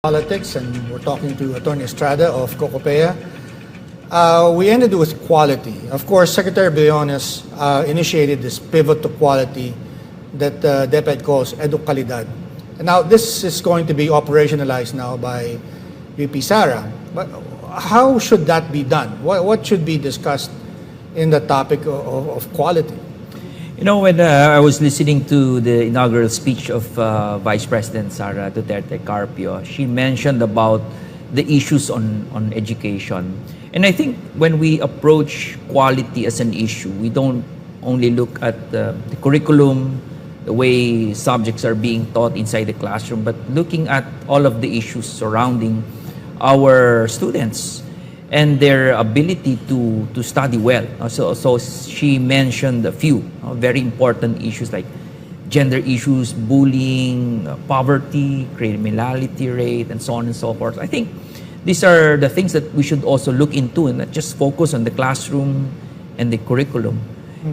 Politics, and we're talking to Atty. Estrada of COCOPEA. We ended with quality. Of course, Secretary Briones initiated this pivot to quality that DepEd calls Edukalidad. And now this is going to be operationalized now by VP Sara. But how should that be done? What should be discussed in the topic of quality? You know, when I was listening to the inaugural speech of Vice President Sara Duterte Carpio, she mentioned about the issues on education. And I think when we approach quality as an issue, we don't only look at the curriculum, the way subjects are being taught inside the classroom, but looking at all of the issues surrounding our students and their ability to study well. So she mentioned a few very important issues like gender issues, bullying, poverty, criminality rate, and so on and so forth. I think these are the things that we should also look into and not just focus on the classroom and the curriculum.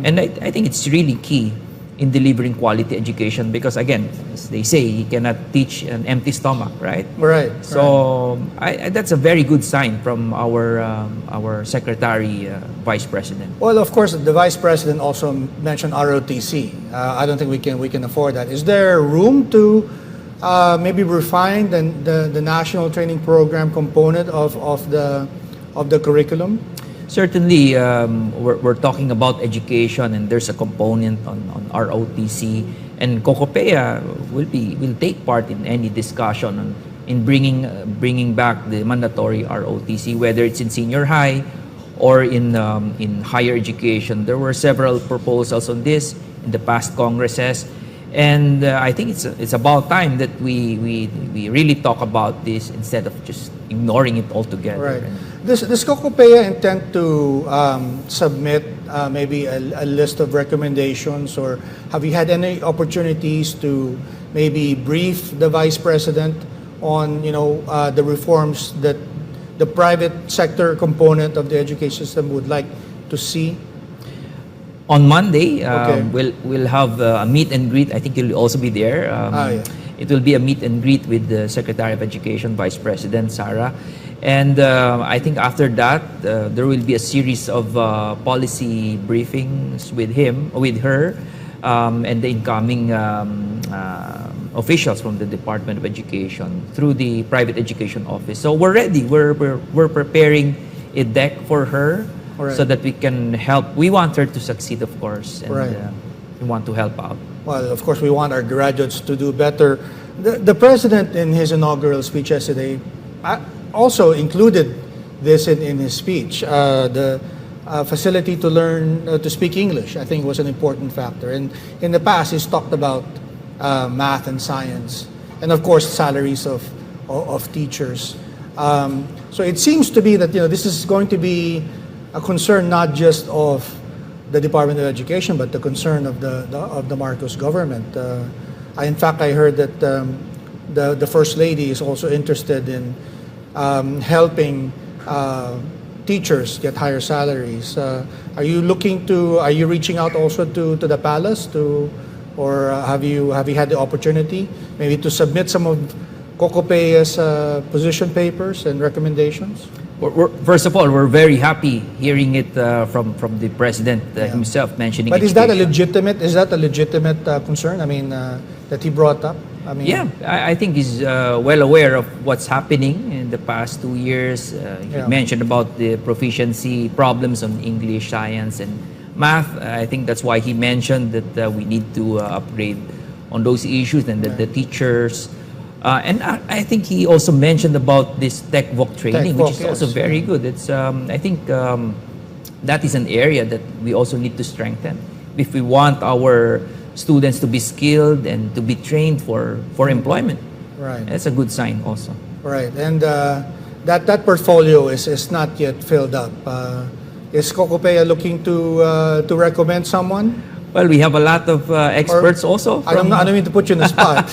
And I think it's really key in delivering quality education because, again, as they say, you cannot teach an empty stomach, right? Right. So that's a very good sign from our Secretary, Vice President. Well, of course, the Vice President also mentioned ROTC. I don't think we can afford that. Is there room to maybe refine the national training program component of the curriculum? Certainly, we're talking about education, and there's a component on ROTC, and COCOPEA will take part in any discussion in bringing back the mandatory ROTC, whether it's in senior high or in higher education. There were several proposals on this in the past congresses, and I think it's about time that we really talk about this instead of just ignoring it altogether. Right. Does COCOPEA intend to submit maybe a list of recommendations, or have you had any opportunities to maybe brief the Vice President on the reforms that the private sector component of the education system would like to see? On Monday, Okay. we'll have a meet and greet. I think you'll also be there. Yeah. It will be a meet and greet with the Secretary of Education, Vice President Sara. And I think after that, there will be a series of policy briefings with her, and the incoming officials from the Department of Education through the Private Education Office. So we're ready. We're preparing a deck for her. Right. So that we can help. We want her to succeed, of course, and Right. We want to help out. Well, of course, we want our graduates to do better. The President, in his inaugural speech yesterday, also included this in his speech. The facility to learn to speak English, I think, was an important factor. And in the past, he's talked about math and science, and of course, salaries of teachers. So it seems to be that this is going to be a concern not just of the Department of Education, but the concern of the Marcos government. In fact, I heard that the First Lady is also interested in helping teachers get higher salaries. Are you reaching out also to the palace or have you had the opportunity maybe to submit some of COCOPEA's position papers and recommendations? First of all, we're very happy hearing it from the President himself mentioning. But education. is that a legitimate concern? I mean, that he brought up. I mean, yeah, I think he's well aware of what's happening in the past 2 years. He mentioned about the proficiency problems on English, science, and math. I think that's why he mentioned that we need to upgrade on those issues and that the teachers. And I think he also mentioned about this TechVoc training, which is also very good. It's I think that is an area that we also need to strengthen if we want our students to be skilled and to be trained for employment. Right. That's a good sign also. Right. And that portfolio is not yet filled up. Is COCOPEA looking to recommend someone? Well, we have a lot of experts also. I don't mean to put you in the spot.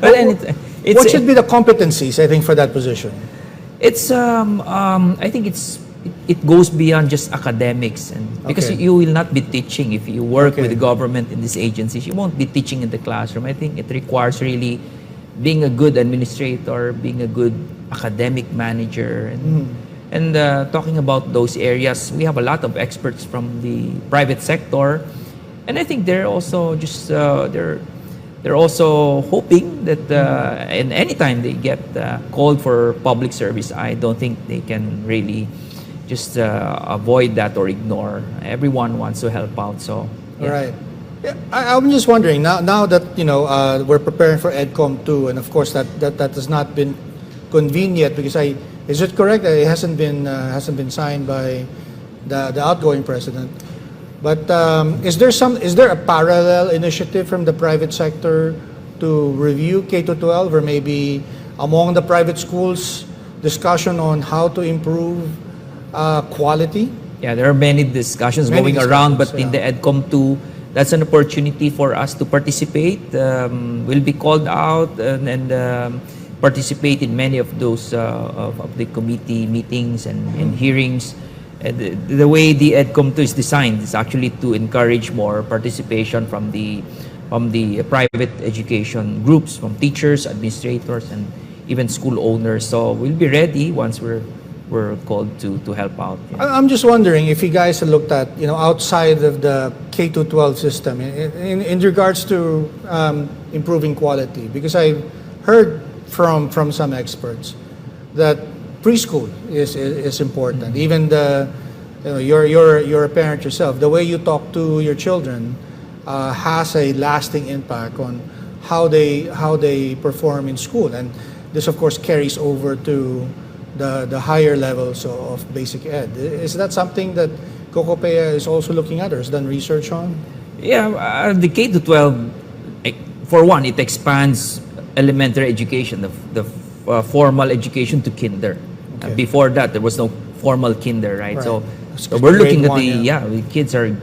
Well, what should be the competencies, I think, for that position? It's I think it goes beyond just academics, and because Okay. you will not be teaching if you work Okay. with the government in these agencies. You won't be teaching in the classroom. I think it requires really being a good administrator, being a good academic manager, and talking about those areas, we have a lot of experts from the private sector, and I think they're also just they're also hoping that and anytime they get called for public service, I don't think they can really just avoid that or ignore. Everyone wants to help out, so yeah. Right. Yeah, I'm just wondering now that we're preparing for Edcom 2, and of course that has not been convened yet because is it correct that it hasn't been signed by the outgoing president? But is there a parallel initiative from the private sector to review K-12, or maybe among the private schools discussion on how to improve quality? Yeah, there are many discussions going around, but in the Edcom 2, that's an opportunity for us to participate. We'll be called out and participate in many of those of the committee meetings and hearings. The way the Edcom 2 is designed is actually to encourage more participation from the private education groups, from teachers, administrators, and even school owners. So we'll be ready once we're called to help out. Yeah. I'm just wondering if you guys have looked at outside of the K-12 system in regards to improving quality, because I've heard from some experts that preschool is important. Even you're a parent yourself. The way you talk to your children has a lasting impact on how they perform in school, and this of course carries over to the higher levels of basic ed. Is that something that COCOPEA is also looking at or has done research on? Yeah, the K-12, for one, it expands elementary education, the formal education to kinder. Okay. Before that, there was no formal kinder, right? Right. So we're looking at Grade 1, the kids are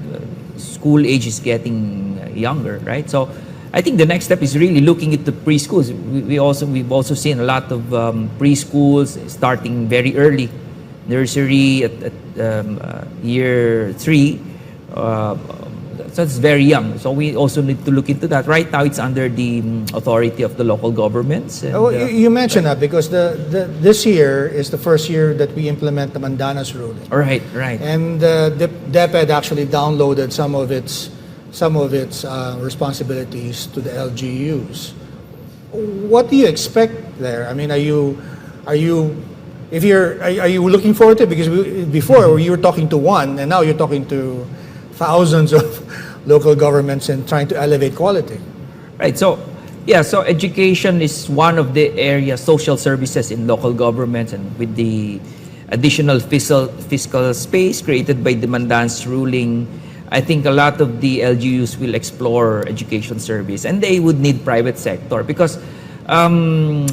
school age is getting younger, right? So I think the next step is really looking at the preschools. We've also seen a lot of preschools starting very early, nursery at year 3. So it's very young. So we also need to look into that. Right now, it's under the authority of the local governments. And, you mentioned that because this year is the first year that we implement the Mandanas ruling. Right. And DepEd actually downloaded some of its responsibilities to the LGUs. What do you expect there? I mean, are you looking forward to it? Because before you were talking to one, and now you're talking to thousands of local governments and trying to elevate quality. Right. So education is one of the areas, social services in local governments, and with the additional fiscal space created by the Mandanas ruling, I think a lot of the LGUs will explore education service, and they would need private sector because a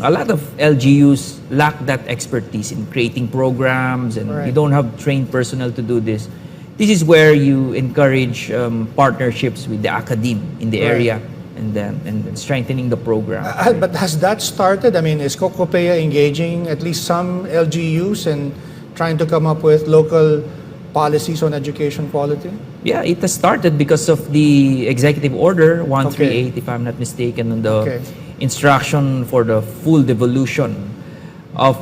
lot of LGUs lack that expertise in creating programs, and Right. you don't have trained personnel to do this. This is where you encourage partnerships with the academe in the Right. area and strengthening the program. But has that started? I mean, is COCOPEA engaging at least some LGUs and trying to come up with local policies on education quality? Yeah, it has started because of the executive order 138, if I'm not mistaken, on the instruction for the full devolution of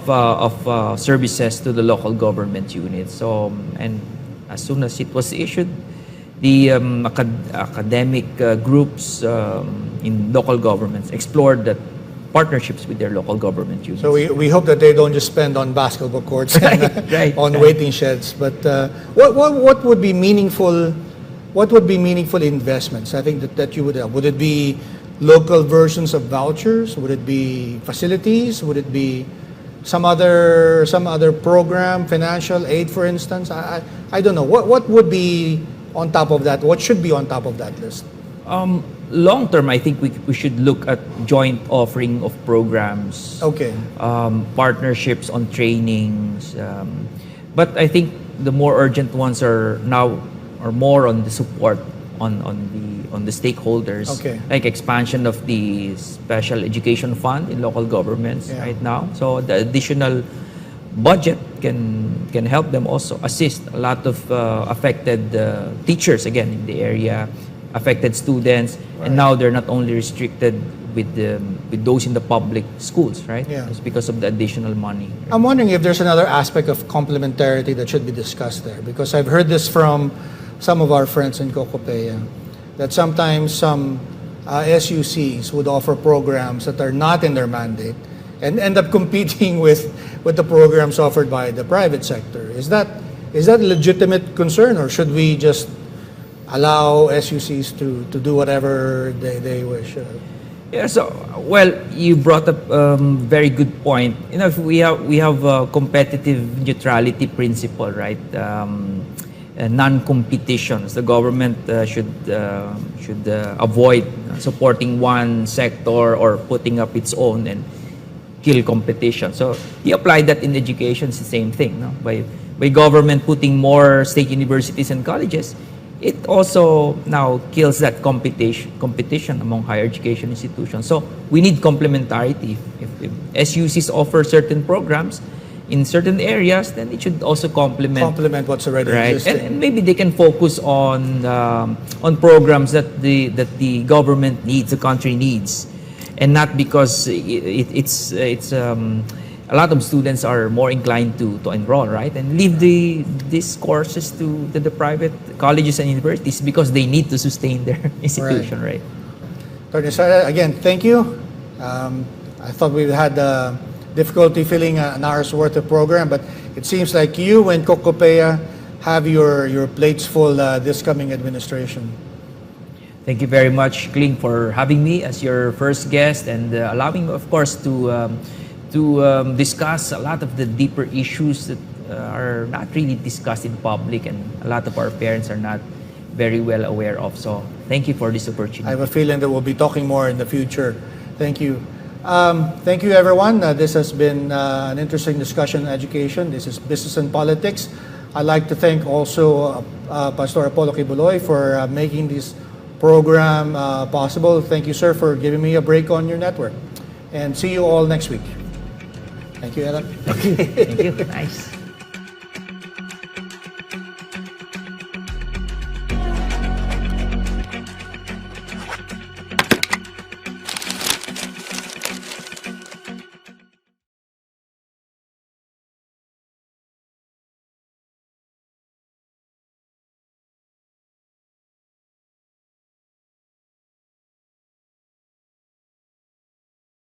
services to the local government units. So, and as soon as it was issued, the academic groups in local governments explored that partnerships with their local government units. So we hope that they don't just spend on basketball courts and on waiting sheds. But what would be meaningful? What would be meaningful investments? I think that you would have. Would it be local versions of vouchers? Would it be facilities? Would it be some other program, financial aid, for instance? I don't know. What would be on top of that? What should be on top of that list? Long term, I think we should look at joint offering of programs. Okay. Partnerships on trainings. But I think the more urgent ones are more on the support on the stakeholders. Okay. Like expansion of the special education fund in local governments right now. So the additional budget can help them also assist a lot of affected teachers again in the area, affected students, and now they're not only restricted with those in the public schools, right? Yeah. It's because of the additional money. I'm wondering if there's another aspect of complementarity that should be discussed there, because I've heard this from some of our friends in COCOPEA, that sometimes some SUCs would offer programs that are not in their mandate and end up competing with the programs offered by the private sector. Is that a legitimate concern, or should we just allow SUCs to do whatever they wish? Yeah, so well, you brought up very good point. You know, if we have a competitive neutrality principle, right? Non-competitions. The government should avoid supporting one sector or putting up its own and kill competition. So you apply that in education, it's the same thing. No? By government putting more state universities and colleges, it also now kills that competition among higher education institutions. So we need complementarity. If SUCs offer certain programs in certain areas, then it should also complement what's already right, existing. and maybe they can focus on programs that the government needs, the country needs, and not because it's a lot of students are more inclined to enroll, right, and leave these courses to the private colleges and universities because they need to sustain their institution, right? Atty. Estrada, again, thank you. I thought we had difficulty filling an hour's worth of program, but it seems like you and COCOPEA have your plates full this coming administration. Thank you very much, Klink, for having me as your first guest and allowing me, of course, to discuss a lot of the deeper issues that are not really discussed in public and a lot of our parents are not very well aware of. So thank you for this opportunity. I have a feeling that we'll be talking more in the future. Thank you. Thank you, everyone. This has been an interesting discussion on education. This is Business and Politics. I'd like to thank also Pastor Apollo Kibuloy for making this program possible. Thank you, sir, for giving me a break on your network. And see you all next week. Thank you, Ella. Thank you. Nice.